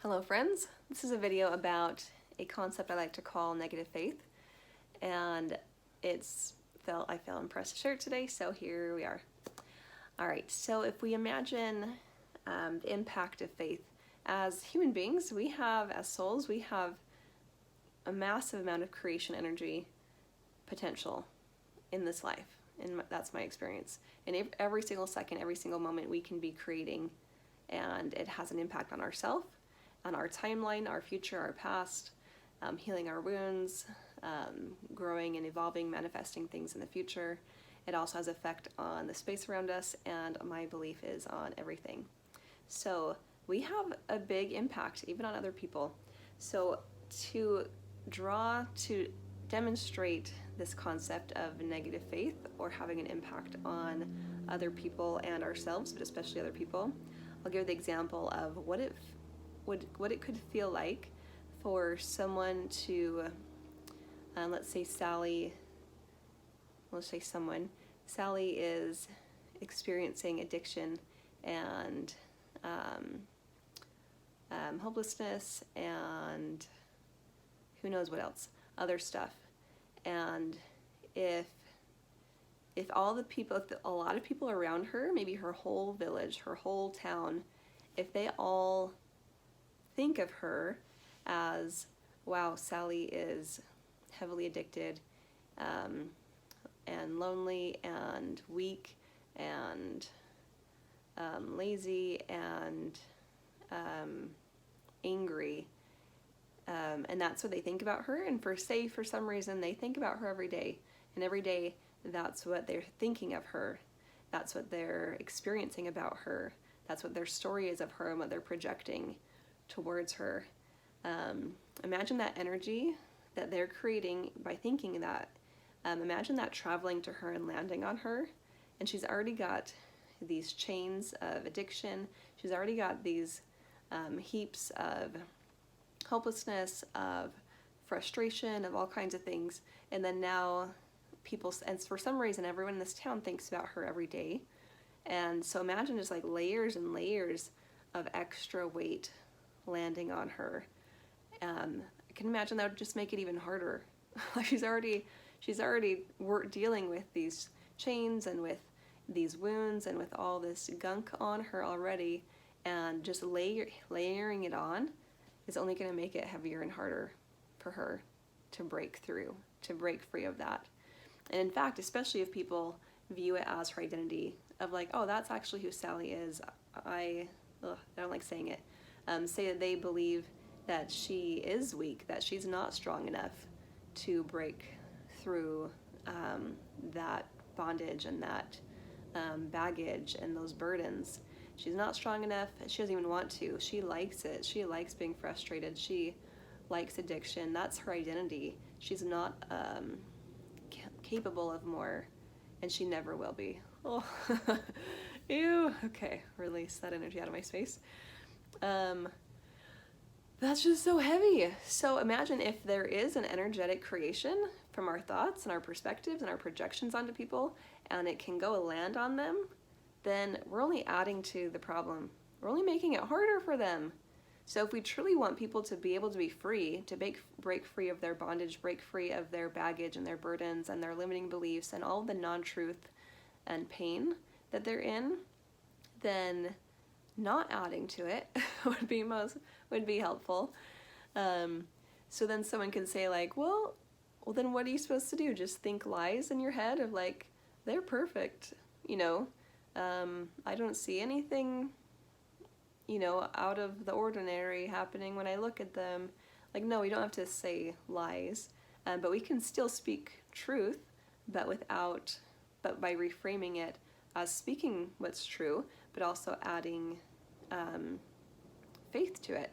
Hello friends, this is a video about a concept I like to call negative faith, and I felt impressed to share it today, so here we are. Alright, so if we imagine the impact of faith, as human beings, as souls, we have a massive amount of creation energy potential in this life, and that's my experience. And every single second, every single moment we can be creating, and it has an impact on ourselves, on our timeline, our future, our past, healing our wounds, growing and evolving, manifesting things in the future. It also has effect on the space around us, and my belief is on everything. So we have a big impact even on other people. So to demonstrate this concept of negative faith or having an impact on other people and ourselves, but especially other people, I'll give the example of what it could feel like for someone to, let's say Sally is experiencing addiction and hopelessness and who knows what else, other stuff. And if a lot of people around her, maybe her whole village, her whole town, if they all think of her as, wow, Sally is heavily addicted and lonely and weak and lazy and angry, and that's what they think about her. And for some reason they think about her every day, and every day that's what they're thinking of her, that's what they're experiencing about her, that's what their story is of her and what they're projecting towards her. Imagine that energy that they're creating by thinking that. Imagine that traveling to her and landing on her, and she's already got these chains of addiction. She's already got these heaps of hopelessness, of frustration, of all kinds of things. And then now and for some reason, everyone in this town thinks about her every day. And so imagine just like layers and layers of extra weight landing on her. I can imagine that would just make it even harder. Like she's already dealing with these chains and with these wounds and with all this gunk on her already, and just layering it on is only going to make it heavier and harder for her to break free of that. And in fact, especially if people view it as her identity, of like, oh, that's actually who Sally is. I don't like saying it. Say that they believe that she is weak, that she's not strong enough to break through that bondage and that baggage and those burdens. She's not strong enough. She doesn't even want to. She likes it. She likes being frustrated. She likes addiction. That's her identity. She's not capable of more, and she never will be. Oh, ew. Okay, release that energy out of my space. That's just so heavy. So imagine if there is an energetic creation from our thoughts and our perspectives and our projections onto people, and it can go land on them, then we're only adding to the problem. We're only making it harder for them. So if we truly want people to be able to be free, to break free of their bondage, break free of their baggage and their burdens and their limiting beliefs and all the non-truth and pain that they're in, then not adding to it would be helpful. So then someone can say like, well, then what are you supposed to do? Just think lies in your head of like, they're perfect, I don't see anything, out of the ordinary happening when I look at them. Like, no, we don't have to say lies, but we can still speak truth, but by reframing it as speaking what's true, but also adding faith to it,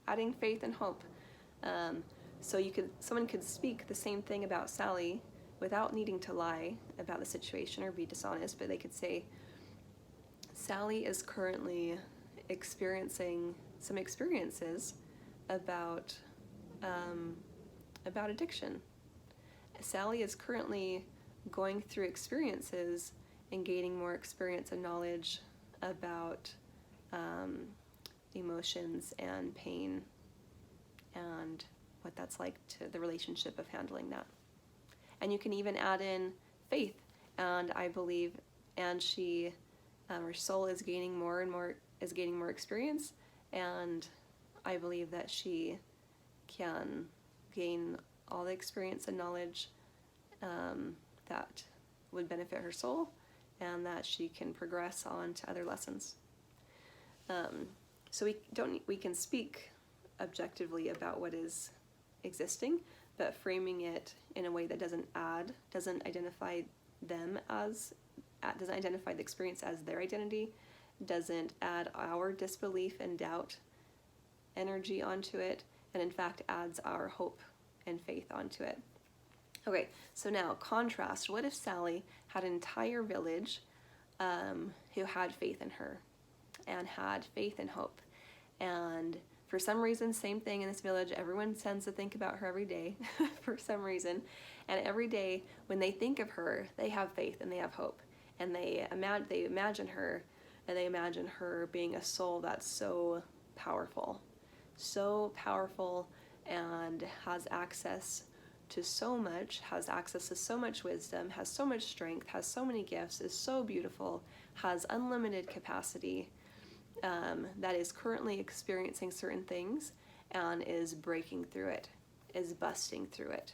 adding faith and hope. So someone could speak the same thing about Sally without needing to lie about the situation or be dishonest, but they could say, Sally is currently experiencing some experiences about addiction. Sally is currently going through experiences and gaining more experience and knowledge about emotions and pain and what that's like to the relationship of handling that. And you can even add in faith. And I believe, and her soul is gaining more and more, is gaining more experience. And I believe that she can gain all the experience and knowledge that would benefit her soul, and that she can progress on to other lessons. So we can speak objectively about what is existing, but framing it in a way that doesn't identify the experience as their identity, doesn't add our disbelief and doubt energy onto it, and in fact adds our hope and faith onto it. Okay, so now contrast. What if Sally had an entire village who had faith in her and had faith and hope? And for some reason, same thing in this village, everyone tends to think about her every day for some reason. And every day when they think of her, they have faith and they have hope. And they imagine her, and they imagine her being a soul that's so powerful and has access to so much, has access to so much wisdom, has so much strength, has so many gifts, is so beautiful, has unlimited capacity, that is currently experiencing certain things and is breaking through it, is busting through it,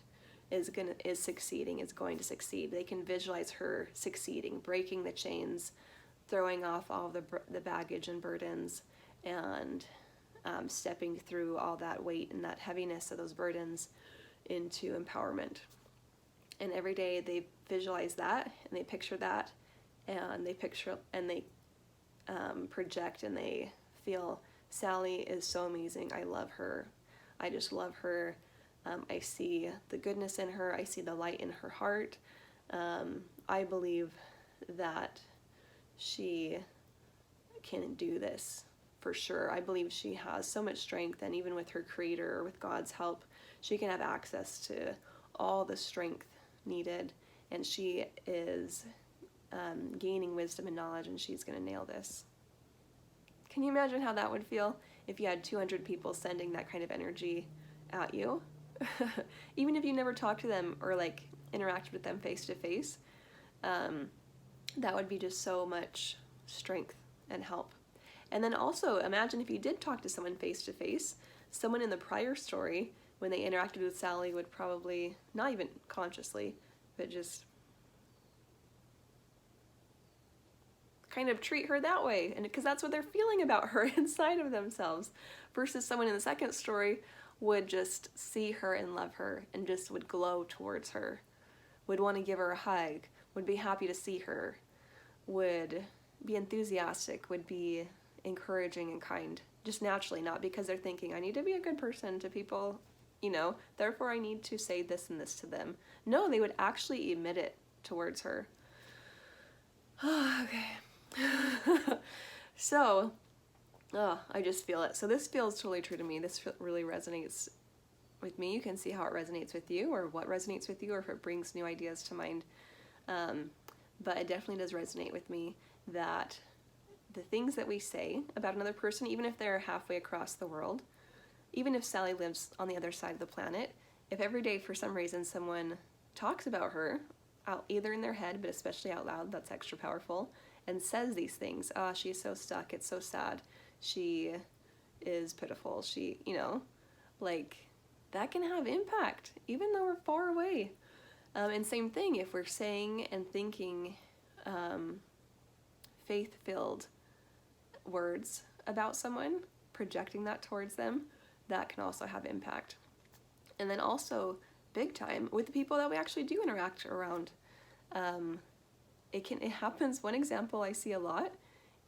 is succeeding, is going to succeed. They can visualize her succeeding, breaking the chains, throwing off all the baggage and burdens, and stepping through all that weight and that heaviness of those burdens into empowerment. And every day they visualize that, and they picture that, and they project, and they feel, Sally is so amazing. I love her. I just love her. I see the goodness in her. I see the light in her heart. I believe that she can do this for sure. I believe she has so much strength, and even with her creator, or with God's help, she can have access to all the strength needed, and she is gaining wisdom and knowledge, and she's going to nail this. Can you imagine how that would feel if you had 200 people sending that kind of energy at you? Even if you never talked to them or like interacted with them face to face, that would be just so much strength and help. And then also imagine if you did talk to someone face to face, someone in the prior story, when they interacted with Sally, would probably, not even consciously, but just kind of treat her that way, and because that's what they're feeling about her inside of themselves, versus someone in the second story would just see her and love her and just would glow towards her, would want to give her a hug, would be happy to see her, would be enthusiastic, would be encouraging and kind, just naturally, not because they're thinking, I need to be a good person to people, therefore I need to say this and this to them. No, they would actually emit it towards her. Okay. So, I just feel it. So this feels totally true to me. This really resonates with me. You can see how it resonates with you, or what resonates with you, or if it brings new ideas to mind. But it definitely does resonate with me that the things that we say about another person, even if they're halfway across the world, even if Sally lives on the other side of the planet, if every day for some reason someone talks about her, out either in their head, but especially out loud, that's extra powerful, and says these things, she's so stuck, it's so sad, she is pitiful, she, that can have impact, even though we're far away. And same thing, if we're saying and thinking faith-filled words about someone, projecting that towards them, that can also have impact. And then also, big time, with the people that we actually do interact around. It happens. One example I see a lot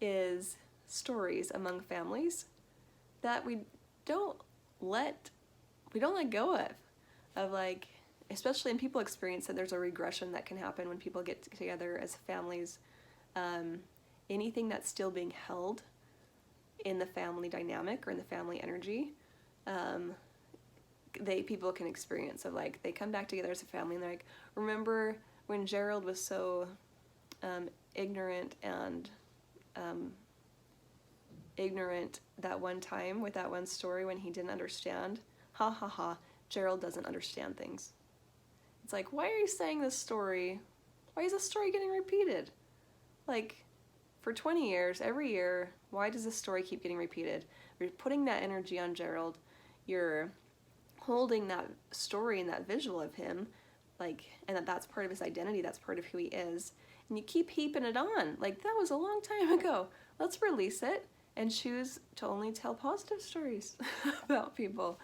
is stories among families that we don't let go of like, especially in people experience that there's a regression that can happen when people get together as families. Anything that's still being held in the family dynamic or in the family energy, people can experience of like, they come back together as a family and they're like, remember when Gerald was so ignorant and ignorant that one time with that one story when he didn't understand. Ha ha ha, Gerald doesn't understand things. It's like, why are you saying this story? Why is this story getting repeated? Like, for 20 years, every year, why does this story keep getting repeated? You're putting that energy on Gerald. You're holding that story and that visual of him, like, and that's part of his identity, that's part of who he is. And you keep heaping it on. Like, that was a long time ago. Let's release it and choose to only tell positive stories about people.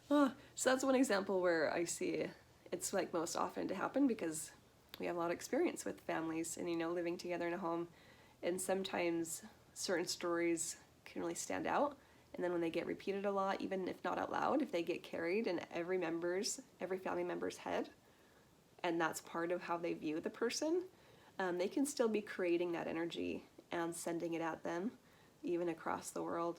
Oh, so that's one example where I see it's like most often to happen because we have a lot of experience with families and, living together in a home. And sometimes certain stories can really stand out. And then when they get repeated a lot, even if not out loud, if they get carried in every family member's head, and that's part of how they view the person, they can still be creating that energy and sending it at them, even across the world.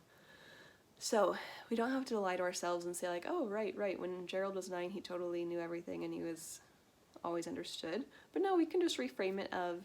So we don't have to lie to ourselves and say like, oh, right, when Gerald was 9, he totally knew everything and he was always understood. But no, we can just reframe it of,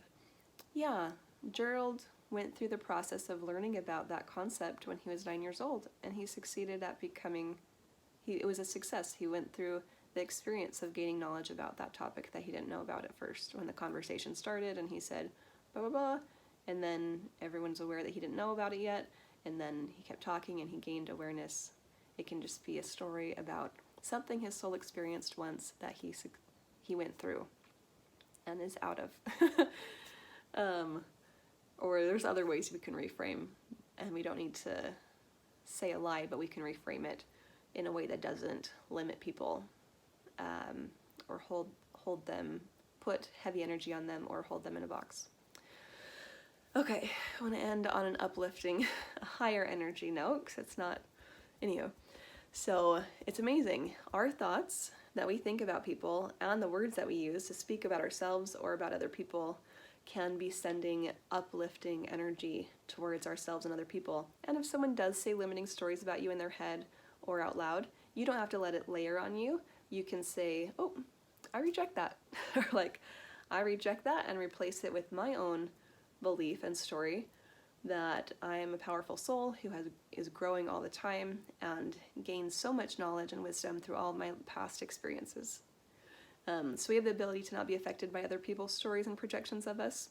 yeah, Gerald went through the process of learning about that concept when he was 9 years old, and he succeeded at it was a success. He went through the experience of gaining knowledge about that topic that he didn't know about at first when the conversation started, and he said, blah, blah, blah, and then everyone's aware that he didn't know about it yet, and then he kept talking and he gained awareness. It can just be a story about something his soul experienced once that he went through and is out of. Or there's other ways we can reframe, and we don't need to say a lie, but we can reframe it in a way that doesn't limit people, or hold them, put heavy energy on them, or hold them in a box. Okay, I want to end on an uplifting, higher energy note, because it's not, anywho. So it's amazing. Our thoughts that we think about people and the words that we use to speak about ourselves or about other people can be sending uplifting energy towards ourselves and other people. And if someone does say limiting stories about you in their head or out loud, you don't have to let it layer on you. You can say, oh, I reject that. Or like, I reject that and replace it with my own belief and story that I am a powerful soul who is growing all the time and gains so much knowledge and wisdom through all of my past experiences. So we have the ability to not be affected by other people's stories and projections of us.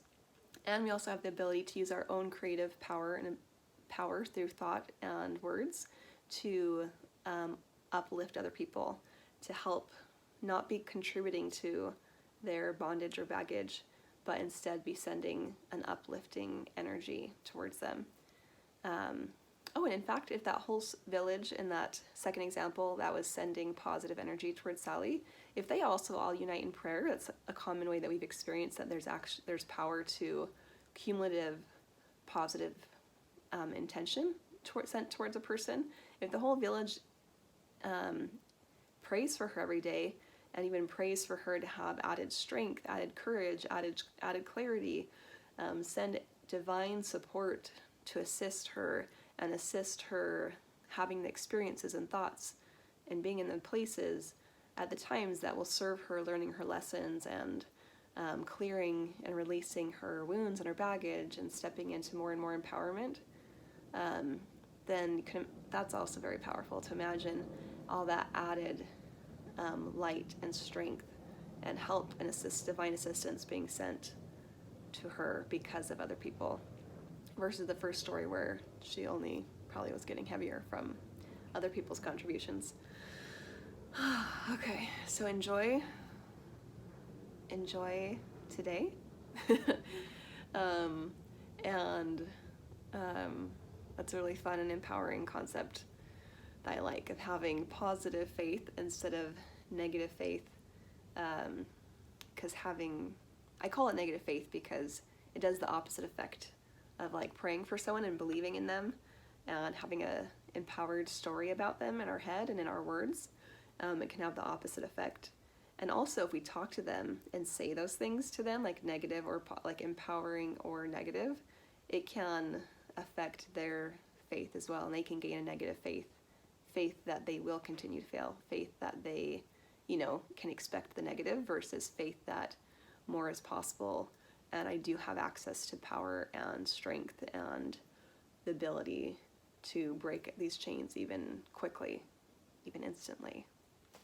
And we also have the ability to use our own creative power through thought and words to uplift other people, to help not be contributing to their bondage or baggage, but instead be sending an uplifting energy towards them. And in fact, if that whole village in that second example that was sending positive energy towards Sally, if they also all unite in prayer, that's a common way that we've experienced that there's power to cumulative positive intention sent towards a person. If the whole village prays for her every day, and even prays for her to have added strength, added courage, added clarity, send divine support to assist her and assist her having the experiences and thoughts and being in the places at the times that will serve her learning her lessons and clearing and releasing her wounds and her baggage and stepping into more and more empowerment, then that's also very powerful to imagine all that added light and strength and help and divine assistance being sent to her because of other people, versus the first story where she only probably was getting heavier from other people's contributions. Okay, so enjoy today. That's a really fun and empowering concept that I like, of having positive faith instead of negative faith. Because I call it negative faith because it does the opposite effect of like praying for someone and believing in them and having a empowered story about them in our head and in our words. It can have the opposite effect. And also if we talk to them and say those things to them, like negative or like empowering or negative, it can affect their faith as well, and they can gain a negative faith that they will continue to fail, faith that they can expect the negative, versus faith that more is possible and I do have access to power and strength and the ability to break these chains even quickly, even instantly.